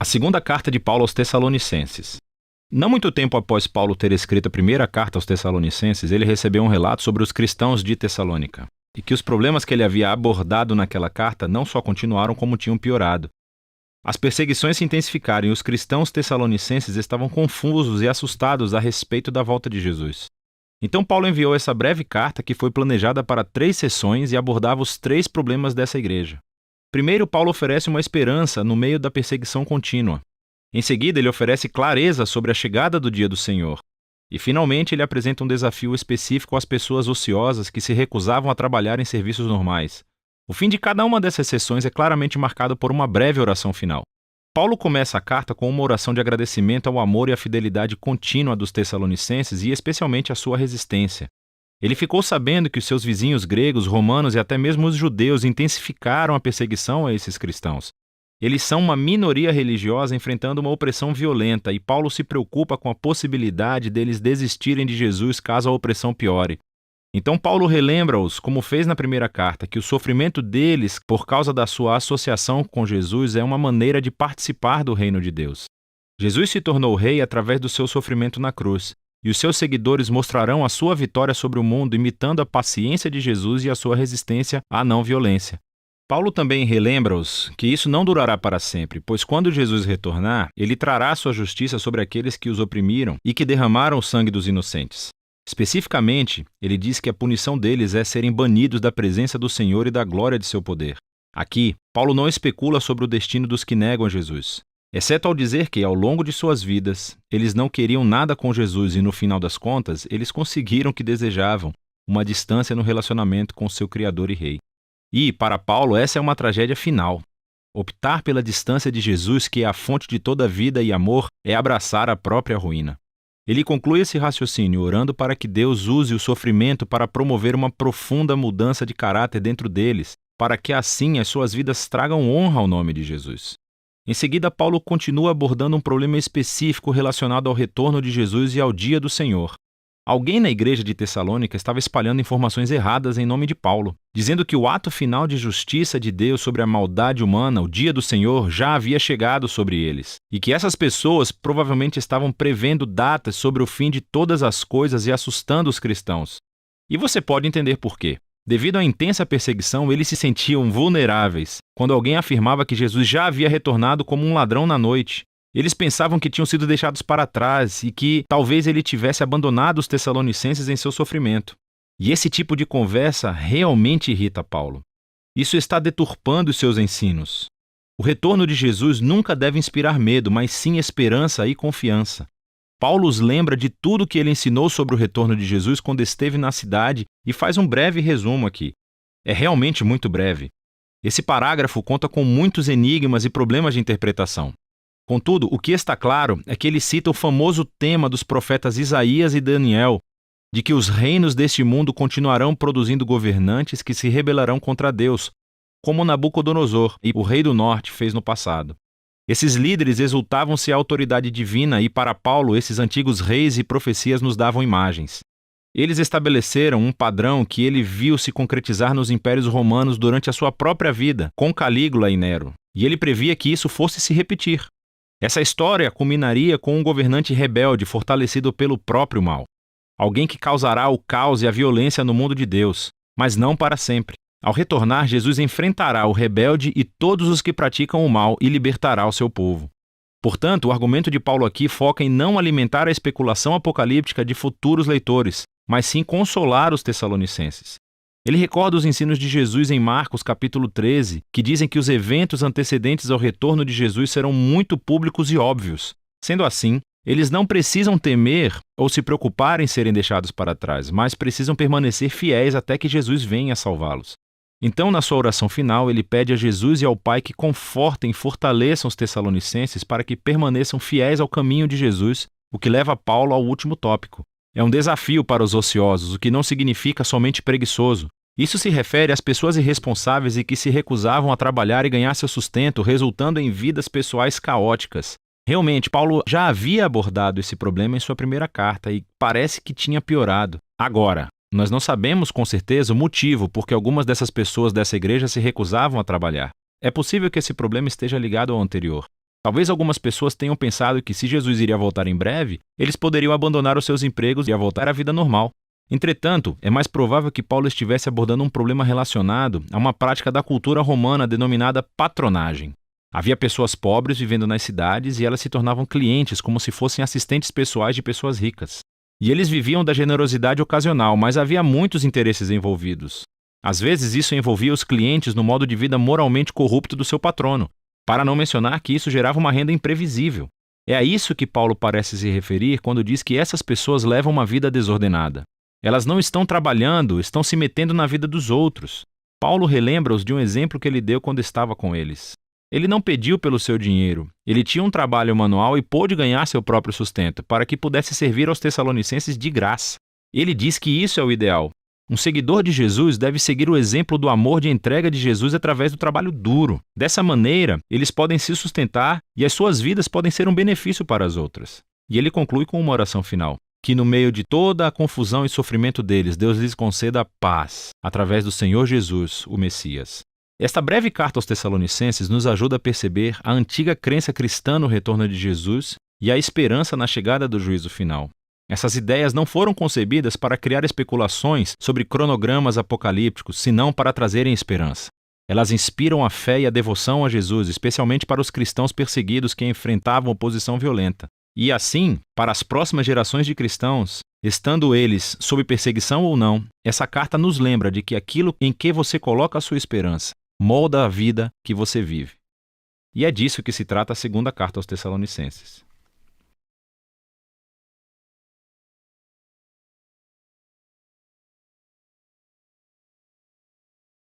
A segunda carta de Paulo aos Tessalonicenses. Não muito tempo após Paulo ter escrito a primeira carta aos Tessalonicenses, ele recebeu um relato sobre os cristãos de Tessalônica, e que os problemas que ele havia abordado naquela carta não só continuaram como tinham piorado. As perseguições se intensificaram e os cristãos tessalonicenses estavam confusos e assustados a respeito da volta de Jesus. Então Paulo enviou essa breve carta que foi planejada para 3 sessões e abordava os 3 problemas dessa igreja. Primeiro, Paulo oferece uma esperança no meio da perseguição contínua. Em seguida, ele oferece clareza sobre a chegada do dia do Senhor. E, finalmente, ele apresenta um desafio específico às pessoas ociosas que se recusavam a trabalhar em serviços normais. O fim de cada uma dessas sessões é claramente marcado por uma breve oração final. Paulo começa a carta com uma oração de agradecimento ao amor e à fidelidade contínua dos tessalonicenses e especialmente à sua resistência. Ele ficou sabendo que os seus vizinhos gregos, romanos e até mesmo os judeus intensificaram a perseguição a esses cristãos. Eles são uma minoria religiosa enfrentando uma opressão violenta e Paulo se preocupa com a possibilidade deles desistirem de Jesus caso a opressão piore. Então Paulo relembra-os, como fez na primeira carta, que o sofrimento deles por causa da sua associação com Jesus é uma maneira de participar do reino de Deus. Jesus se tornou rei através do seu sofrimento na cruz, e os seus seguidores mostrarão a sua vitória sobre o mundo imitando a paciência de Jesus e a sua resistência à não-violência. Paulo também relembra-os que isso não durará para sempre, pois quando Jesus retornar, ele trará sua justiça sobre aqueles que os oprimiram e que derramaram o sangue dos inocentes. Especificamente, ele diz que a punição deles é serem banidos da presença do Senhor e da glória de seu poder. Aqui, Paulo não especula sobre o destino dos que negam Jesus, exceto ao dizer que, ao longo de suas vidas, eles não queriam nada com Jesus e, no final das contas, eles conseguiram o que desejavam, uma distância no relacionamento com seu Criador e Rei. E, para Paulo, essa é uma tragédia final. Optar pela distância de Jesus, que é a fonte de toda vida e amor, é abraçar a própria ruína. Ele conclui esse raciocínio orando para que Deus use o sofrimento para promover uma profunda mudança de caráter dentro deles, para que assim as suas vidas tragam honra ao nome de Jesus. Em seguida, Paulo continua abordando um problema específico relacionado ao retorno de Jesus e ao dia do Senhor. Alguém na igreja de Tessalônica estava espalhando informações erradas em nome de Paulo, dizendo que o ato final de justiça de Deus sobre a maldade humana, o dia do Senhor, já havia chegado sobre eles, e que essas pessoas provavelmente estavam prevendo datas sobre o fim de todas as coisas e assustando os cristãos. E você pode entender por quê. Devido à intensa perseguição, eles se sentiam vulneráveis quando alguém afirmava que Jesus já havia retornado como um ladrão na noite. Eles pensavam que tinham sido deixados para trás e que talvez ele tivesse abandonado os tessalonicenses em seu sofrimento. E esse tipo de conversa realmente irrita Paulo. Isso está deturpando os seus ensinos. O retorno de Jesus nunca deve inspirar medo, mas sim esperança e confiança. Paulo os lembra de tudo que ele ensinou sobre o retorno de Jesus quando esteve na cidade e faz um breve resumo aqui. É realmente muito breve. Esse parágrafo conta com muitos enigmas e problemas de interpretação. Contudo, o que está claro é que ele cita o famoso tema dos profetas Isaías e Daniel, de que os reinos deste mundo continuarão produzindo governantes que se rebelarão contra Deus, como Nabucodonosor e o rei do norte fez no passado. Esses líderes exultavam-se à autoridade divina e, para Paulo, esses antigos reis e profecias nos davam imagens. Eles estabeleceram um padrão que ele viu se concretizar nos impérios romanos durante a sua própria vida, com Calígula e Nero, e ele previa que isso fosse se repetir. Essa história culminaria com um governante rebelde fortalecido pelo próprio mal. Alguém que causará o caos e a violência no mundo de Deus, mas não para sempre. Ao retornar, Jesus enfrentará o rebelde e todos os que praticam o mal e libertará o seu povo. Portanto, o argumento de Paulo aqui foca em não alimentar a especulação apocalíptica de futuros leitores, mas sim consolar os tessalonicenses. Ele recorda os ensinos de Jesus em Marcos capítulo 13, que dizem que os eventos antecedentes ao retorno de Jesus serão muito públicos e óbvios. Sendo assim, eles não precisam temer ou se preocupar em serem deixados para trás, mas precisam permanecer fiéis até que Jesus venha salvá-los. Então, na sua oração final, ele pede a Jesus e ao Pai que confortem e fortaleçam os tessalonicenses para que permaneçam fiéis ao caminho de Jesus, o que leva Paulo ao último tópico. É um desafio para os ociosos, o que não significa somente preguiçoso. Isso se refere às pessoas irresponsáveis e que se recusavam a trabalhar e ganhar seu sustento, resultando em vidas pessoais caóticas. Realmente, Paulo já havia abordado esse problema em sua primeira carta e parece que tinha piorado. Agora, nós não sabemos com certeza o motivo por que algumas dessas pessoas dessa igreja se recusavam a trabalhar. É possível que esse problema esteja ligado ao anterior. Talvez algumas pessoas tenham pensado que se Jesus iria voltar em breve, eles poderiam abandonar os seus empregos e voltar à vida normal. Entretanto, é mais provável que Paulo estivesse abordando um problema relacionado a uma prática da cultura romana denominada patronagem. Havia pessoas pobres vivendo nas cidades e elas se tornavam clientes como se fossem assistentes pessoais de pessoas ricas. E eles viviam da generosidade ocasional, mas havia muitos interesses envolvidos. Às vezes isso envolvia os clientes no modo de vida moralmente corrupto do seu patrono, para não mencionar que isso gerava uma renda imprevisível. É a isso que Paulo parece se referir quando diz que essas pessoas levam uma vida desordenada. Elas não estão trabalhando, estão se metendo na vida dos outros. Paulo relembra-os de um exemplo que ele deu quando estava com eles. Ele não pediu pelo seu dinheiro. Ele tinha um trabalho manual e pôde ganhar seu próprio sustento, para que pudesse servir aos Tessalonicenses de graça. Ele diz que isso é o ideal. Um seguidor de Jesus deve seguir o exemplo do amor de entrega de Jesus através do trabalho duro. Dessa maneira, eles podem se sustentar e as suas vidas podem ser um benefício para as outras. E ele conclui com uma oração final: que no meio de toda a confusão e sofrimento deles, Deus lhes conceda a paz, através do Senhor Jesus, o Messias. Esta breve carta aos Tessalonicenses nos ajuda a perceber a antiga crença cristã no retorno de Jesus e a esperança na chegada do juízo final. Essas ideias não foram concebidas para criar especulações sobre cronogramas apocalípticos, senão para trazerem esperança. Elas inspiram a fé e a devoção a Jesus, especialmente para os cristãos perseguidos que enfrentavam oposição violenta. E assim, para as próximas gerações de cristãos, estando eles sob perseguição ou não, essa carta nos lembra de que aquilo em que você coloca a sua esperança molda a vida que você vive. E é disso que se trata a segunda carta aos Tessalonicenses.